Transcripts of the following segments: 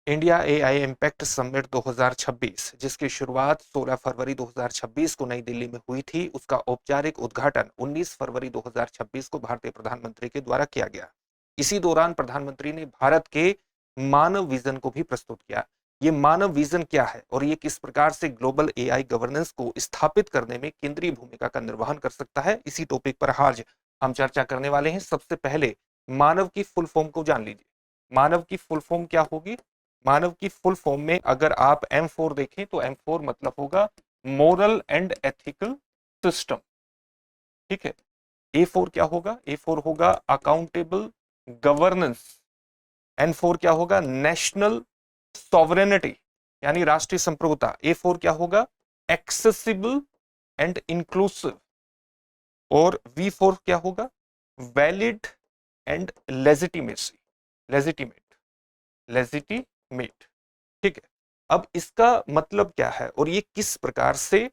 India AI impact summit 2026 जिसकी शुरुआत 16 फरवरी 2026 को नई दिल्ली में हुई थी, उसका औपचारिक उद्घाटन 19 फरवरी 2026 को भारतीय प्रधानमंत्री के द्वारा किया गया। इसी दौरान प्रधानमंत्री ने भारत के मानव विजन को भी प्रस्तुत किया। ये मानव विजन क्या है और ये किस प्रकार से ग्लोबल एआई गवर्नेंस को स्थापित करने में केंद्रीय भूमिका का निर्वहन कर सकता है, इसी टॉपिक पर आज हम चर्चा करने वाले हैं। सबसे पहले मानव की फुल फॉर्म को जान लीजिए। मानव की फुल फॉर्म क्या होगी? मानव की फुल फॉर्म में अगर आप M4 देखें तो M4 मतलब होगा मोरल एंड एथिकल सिस्टम। ठीक है। A4 क्या होगा? A4 होगा अकाउंटेबल गवर्नेंस। N4 क्या होगा? नेशनल सॉवरेनिटी यानी राष्ट्रीय संप्रभुता। A4 क्या होगा? Accessible and inclusive. और V4 क्या होगा? Valid and legitimacy. Legitimate. Legitimate. ठीक है। अब इसका मतलब क्या है और ये किस प्रकार से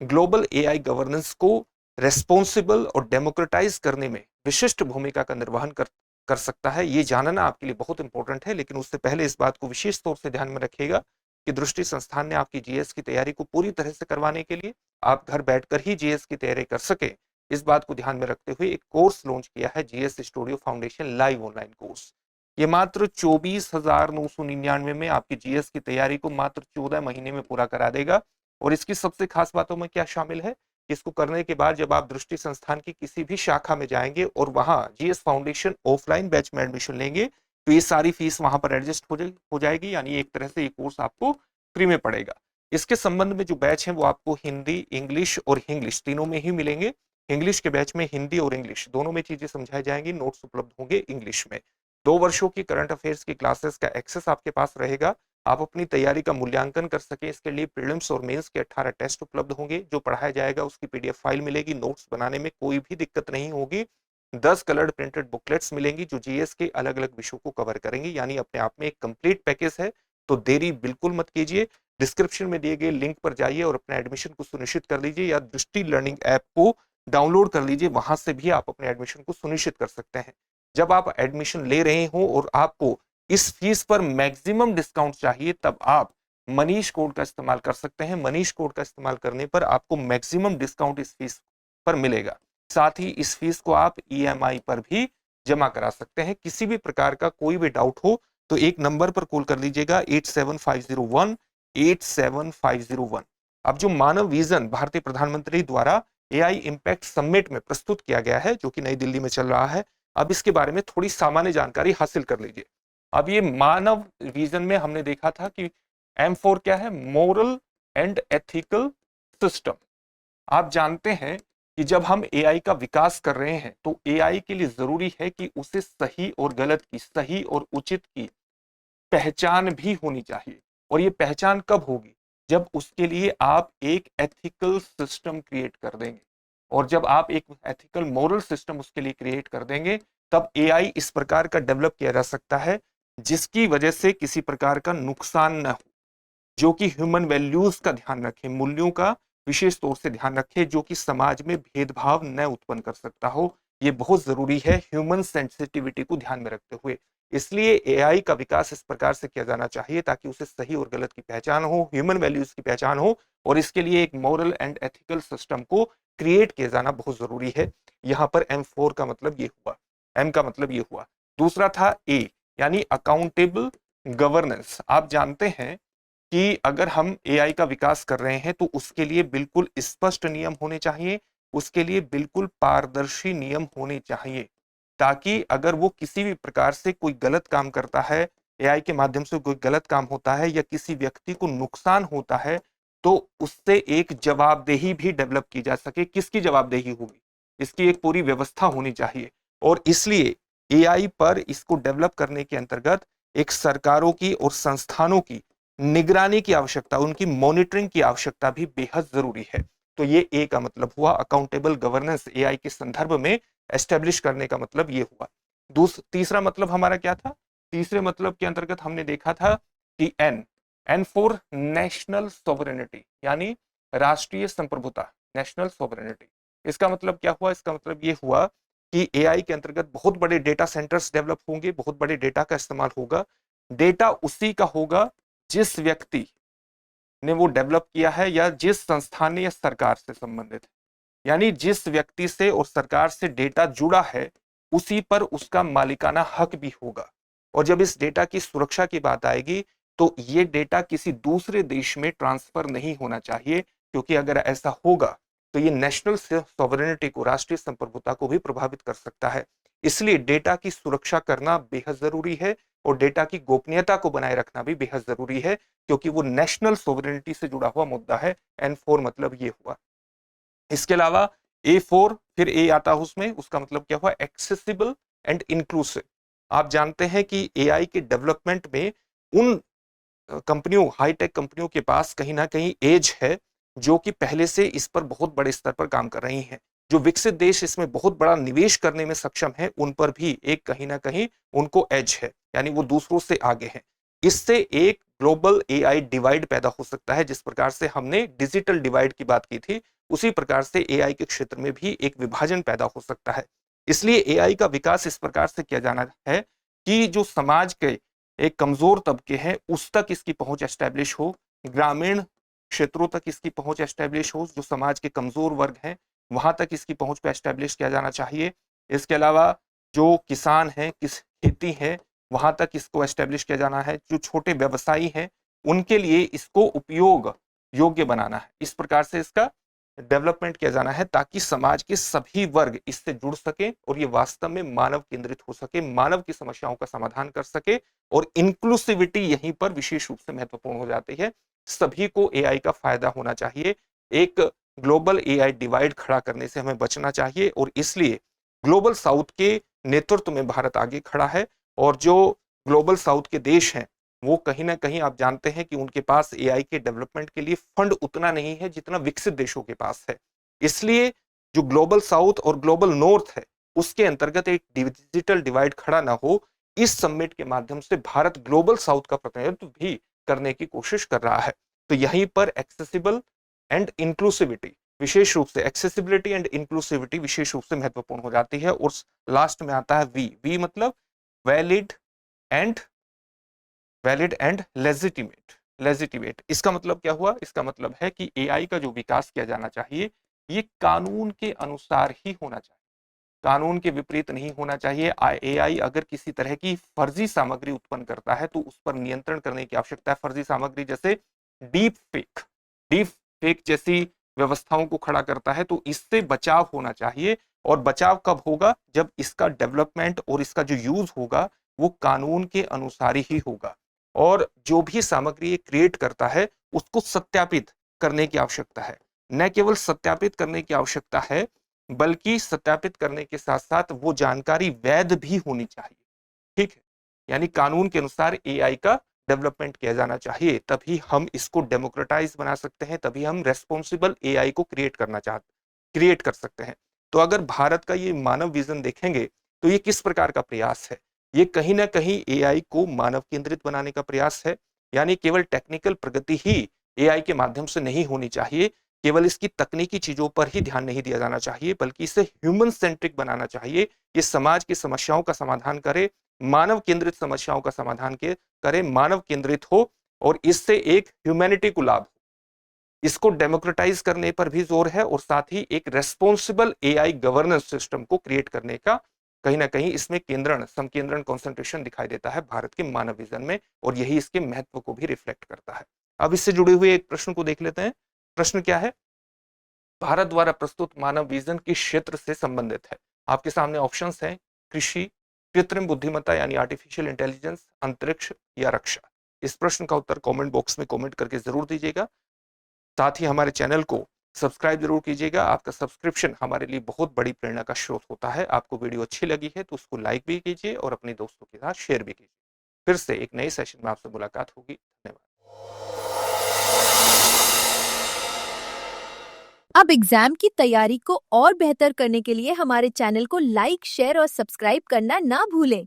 ग्लोबल एआई गवर्नेंस को रेस्पॉन्सिबल और डेमोक्रेटाइज करने में विशिष्ट भूमिका का निर्वहन कर सकता है, ये जानना आपके लिए बहुत इंपॉर्टेंट है। लेकिन उससे पहले इस बात को विशेष तौर से ध्यान में रखिएगा कि दृष्टि संस्थान ने आपकी जीएस की तैयारी को पूरी तरह से करवाने के लिए आप घर बैठकर ही जीएस की तैयारी कर सके, इस बात को ध्यान में रखते हुए एक कोर्स लॉन्च किया है, GS studio foundation live online course. ये मात्र 24,999 में आपकी जीएस की तैयारी को मात्र 14 महीने में पूरा करा देगा। और इसकी सबसे खास बातों में क्या शामिल है? इसको करने के बाद जब आप दृष्टि संस्थान की किसी भी शाखा में जाएंगे और वहां जीएस फाउंडेशन ऑफलाइन बैच में एडमिशन लेंगे तो ये सारी फीस वहां पर एडजस्ट हो जाएगी, यानी एक तरह से ये कोर्स आपको फ्री में पड़ेगा। इसके संबंध में जो बैच है वो आपको हिंदी, इंग्लिश और इंग्लिश तीनों में ही मिलेंगे। इंग्लिश के बैच में हिंदी और इंग्लिश दोनों में चीजें समझाई जाएंगी, नोट्स उपलब्ध होंगे इंग्लिश में। 2 वर्षों की करंट अफेयर्स की क्लासेस का एक्सेस आपके पास रहेगा। आप अपनी तैयारी का मूल्यांकन कर सके इसके लिए प्रीलिम्स और मेंस के 18 टेस्ट उपलब्ध होंगे। जो पढ़ाया जाएगा उसकी पीडीएफ फाइल मिलेगी, नोट्स बनाने में कोई भी दिक्कत नहीं होगी। 10 कलर्ड प्रिंटेड बुकलेट्स मिलेंगी जो जीएस के अलग अलग विषयों को कवर करेंगी, यानी अपने आप में एक कंप्लीट पैकेज है। तो देरी बिल्कुल मत कीजिए, डिस्क्रिप्शन में दिए गए लिंक पर जाइए और अपना एडमिशन को सुनिश्चित कर लीजिए, या दृष्टि लर्निंग ऐप को डाउनलोड कर लीजिए, वहां से भी आप अपने एडमिशन को सुनिश्चित कर सकते हैं। जब आप एडमिशन ले रहे हो और आपको इस फीस पर मैक्सिमम डिस्काउंट चाहिए तब आप मनीष कोड का इस्तेमाल कर सकते हैं। मनीष कोड का इस्तेमाल करने पर आपको मैक्सिमम डिस्काउंट इस फीस पर मिलेगा। साथ ही इस फीस को आप ईएमआई पर भी जमा करा सकते हैं। किसी भी प्रकार का कोई भी डाउट हो तो एक नंबर पर कॉल कर लीजिएगा 8750187501। अब जो मानव विजन भारतीय प्रधानमंत्री द्वारा एआई इम्पैक्ट समिट में प्रस्तुत किया गया है जो कि नई दिल्ली में चल रहा है, अब इसके बारे में थोड़ी सामान्य जानकारी हासिल कर लीजिए। अब ये मानव विजन में हमने देखा था कि M4 क्या है? Moral and ethical system. आप जानते हैं कि जब हम एआई का विकास कर रहे हैं तो एआई के लिए जरूरी है कि उसे सही और गलत की, सही और उचित की पहचान भी होनी चाहिए। और ये पहचान कब होगी? जब उसके लिए आप एक एथिकल सिस्टम क्रिएट कर देंगे। और जब आप एक एथिकल मोरल सिस्टम उसके लिए क्रिएट कर देंगे तब एआई इस प्रकार का डेवलप किया जा सकता है जिसकी वजह से किसी प्रकार का नुकसान न हो, जो कि ह्यूमन वैल्यूज का ध्यान रखे, मूल्यों का विशेष तौर से ध्यान रखे, जो कि समाज में भेदभाव न उत्पन्न कर सकता हो। ये बहुत जरूरी है ह्यूमन सेंसिटिविटी को ध्यान में रखते हुए। इसलिए एआई का विकास इस प्रकार से किया जाना चाहिए ताकि उसे सही और गलत की पहचान हो, ह्यूमन वैल्यूज की पहचान हो, और इसके लिए एक मॉरल एंड एथिकल सिस्टम को क्रिएट किया जाना बहुत जरूरी है। यहाँ पर M4 का मतलब ये हुआ, M का मतलब ये हुआ। दूसरा था A यानी अकाउंटेबल गवर्नेंस। आप जानते हैं कि अगर हम एआई का विकास कर रहे हैं तो उसके लिए बिल्कुल स्पष्ट नियम होने चाहिए, उसके लिए बिल्कुल पारदर्शी नियम होने चाहिए, ताकि अगर वो किसी भी प्रकार से कोई गलत काम करता है, एआई के माध्यम से कोई गलत काम होता है या किसी व्यक्ति को नुकसान होता है तो उससे एक जवाबदेही भी डेवलप की जा सके। किसकी जवाबदेही होगी? इसकी एक पूरी व्यवस्था होनी चाहिए। और इसलिए एआई पर इसको डेवलप करने के अंतर्गत एक सरकारों की और संस्थानों की निगरानी की आवश्यकता, उनकी मॉनिटरिंग की आवश्यकता भी बेहद जरूरी है। तो ये ए का मतलब हुआ, अकाउंटेबल गवर्नेंस एआई के संदर्भ में एस्टेब्लिश करने का मतलब ये हुआ। तीसरा मतलब हमारा क्या था? तीसरे मतलब के अंतर्गत हमने देखा था कि एन फॉर नेशनल सॉवरेनिटी यानी राष्ट्रीय संप्रभुता, नेशनल सॉवरेनिटी। इसका मतलब क्या हुआ? इसका मतलब ये हुआ कि एआई के अंतर्गत बहुत बड़े डेटा सेंटर्स डेवलप होंगे, बहुत बड़े डेटा का इस्तेमाल होगा, डेटा उसी का होगा जिस व्यक्ति ने वो डेवलप किया है या जिस संस्थान ने या सरकार से संबंधित है। यानी जिस व्यक्ति से और सरकार से डेटा जुड़ा है उसी पर उसका मालिकाना हक भी होगा। और जब इस डेटा की सुरक्षा की बात आएगी तो ये डेटा किसी दूसरे देश में ट्रांसफर नहीं होना चाहिए, क्योंकि अगर ऐसा होगा तो ये नेशनल सॉवरेनिटी को, राष्ट्रीय संप्रभुता को भी प्रभावित कर सकता है। इसलिए डेटा की सुरक्षा करना बेहद जरूरी है और डेटा की गोपनीयता को बनाए रखना भी बेहद जरूरी है, क्योंकि वो नेशनल सॉवरेनिटी से जुड़ा हुआ मुद्दा है। N4 मतलब ये हुआ। इसके अलावा A4 फिर ए आता है उसमें, उसका मतलब क्या हुआ? Accessible and inclusive. आप जानते हैं कि एआई के डेवलपमेंट में उन कंपनियों, हाईटेक कंपनियों के पास कहीं ना कहीं एज है जो कि पहले से इस पर बहुत बड़े स्तर पर काम कर रही हैं। जो विकसित देश इसमें बहुत बड़ा निवेश करने में सक्षम है उन पर भी एक कहीं ना कहीं उनको एज है, यानी वो दूसरों से आगे हैं। इससे एक ग्लोबल एआई डिवाइड पैदा हो सकता है। जिस प्रकार से हमने डिजिटल डिवाइड की बात की थी उसी प्रकार से एआई के क्षेत्र में भी एक विभाजन पैदा हो सकता है। इसलिए एआई का विकास इस प्रकार से किया जाना है कि जो समाज के एक कमजोर तबके हैं उस तक इसकी पहुंच एस्टेब्लिश हो, ग्रामीण क्षेत्रों तक इसकी पहुंच एस्टेब्लिश हो, जो समाज के कमजोर वर्ग हैं वहां तक इसकी पहुंच पे एस्टेब्लिश किया जाना चाहिए। इसके अलावा जो किसान हैं, किस खेती है, वहां तक इसको एस्टेब्लिश किया जाना है। जो छोटे व्यवसायी हैं उनके लिए इसको उपयोग योग्य बनाना है। इस प्रकार से इसका डेवलपमेंट किया जाना है ताकि समाज के सभी वर्ग इससे जुड़ सके और ये वास्तव में मानव केंद्रित हो सके, मानव की समस्याओं का समाधान कर सके। और इंक्लूसिविटी यहीं पर विशेष रूप से महत्वपूर्ण हो जाती है। सभी को एआई का फायदा होना चाहिए। एक ग्लोबल एआई डिवाइड खड़ा करने से हमें बचना चाहिए और इसलिए ग्लोबल साउथ के नेतृत्व में भारत आगे खड़ा है। और जो ग्लोबल साउथ के देश हैं वो कहीं ना कहीं आप जानते हैं कि उनके पास एआई के डेवलपमेंट के लिए फंड उतना नहीं है जितना विकसित देशों के पास है। इसलिए जो ग्लोबल साउथ और ग्लोबल नॉर्थ है उसके अंतर्गत एक डिजिटल डिवाइड खड़ा ना हो, इस समिट के माध्यम से भारत ग्लोबल साउथ का प्रतिनिधित्व भी करने की कोशिश कर रहा है। तो यहीं पर एक्सेसिबल एंड इंक्लूसिविटी, विशेष रूप से एक्सेसिबिलिटी एंड इंक्लूसिविटी विशेष रूप से महत्वपूर्ण हो जाती है। और लास्ट में आता है वी मतलब वैलिड एंड लेजिटिमेट। इसका मतलब क्या हुआ? इसका मतलब है कि एआई का जो विकास किया जाना चाहिए ये कानून के अनुसार ही होना चाहिए, कानून के विपरीत नहीं होना चाहिए। एआई अगर किसी तरह की फर्जी सामग्री उत्पन्न करता है तो उस पर नियंत्रण करने की आवश्यकता है। फर्जी सामग्री जैसे डीप फेक जैसी व्यवस्थाओं को खड़ा करता है तो इससे बचाव होना चाहिए। और बचाव कब होगा? जब इसका डेवलपमेंट और इसका जो यूज होगा वो कानून के अनुसार ही होगा। और जो भी सामग्री ये क्रिएट करता है उसको सत्यापित करने की आवश्यकता है। न केवल सत्यापित करने की आवश्यकता है बल्कि सत्यापित करने के साथ साथ वो जानकारी वैध भी होनी चाहिए। ठीक है, यानी कानून के अनुसार एआई का डेवलपमेंट किया जाना चाहिए। तभी हम इसको डेमोक्रेटाइज बना सकते हैं, तभी हम रेस्पॉन्सिबल एआई को क्रिएट कर सकते हैं। तो अगर भारत का ये मानव विजन देखेंगे तो ये किस प्रकार का प्रयास है? ये कहीं ना कहीं एआई को मानव केंद्रित बनाने का प्रयास है। यानी केवल टेक्निकल प्रगति ही एआई के माध्यम से नहीं होनी चाहिए, केवल इसकी तकनीकी चीजों पर ही ध्यान नहीं दिया जाना चाहिए, बल्कि इसे ह्यूमन सेंट्रिक बनाना चाहिए। ये समाज की समस्याओं का समाधान करे, मानव केंद्रित समस्याओं का समाधान करे, मानव केंद्रित हो और इससे एक ह्यूमैनिटी को लाभ हो। इसको डेमोक्रेटाइज करने पर भी जोर है और साथ ही एक रेस्पॉन्सिबल एआई गवर्नेंस सिस्टम को क्रिएट करने का कहीं ना कहीं इसमें संकेंद्रण कंसंट्रेशन दिखाई देता है भारत के मानव विजन में, और यही इसके महत्व को भी रिफ्लेक्ट करता है। अब इससे जुड़े हुए एक प्रश्न को देख लेते हैं। प्रश्न क्या है? भारत द्वारा प्रस्तुत मानव विजन किस क्षेत्र से संबंधित है? आपके सामने ऑप्शंस हैं: कृषि, कृत्रिम बुद्धिमत्ता यानी आर्टिफिशियल इंटेलिजेंस, अंतरिक्ष या रक्षा। इस प्रश्न का उत्तर कमेंट बॉक्स में कमेंट करके जरूर दीजिएगा। साथ ही हमारे चैनल को सब्सक्राइब जरूर कीजिएगा। आपका सब्सक्रिप्शन हमारे लिए बहुत बड़ी प्रेरणा का स्रोत होता है। आपको वीडियो अच्छी लगी है तो उसको लाइक भी कीजिए और अपने दोस्तों के साथ शेयर भी कीजिए। फिर से एक नए सेशन में आपसे मुलाकात होगी। धन्यवाद। अब एग्जाम की तैयारी को और बेहतर करने के लिए हमारे चैनल को लाइक, शेयर और सब्सक्राइब करना ना भूलें।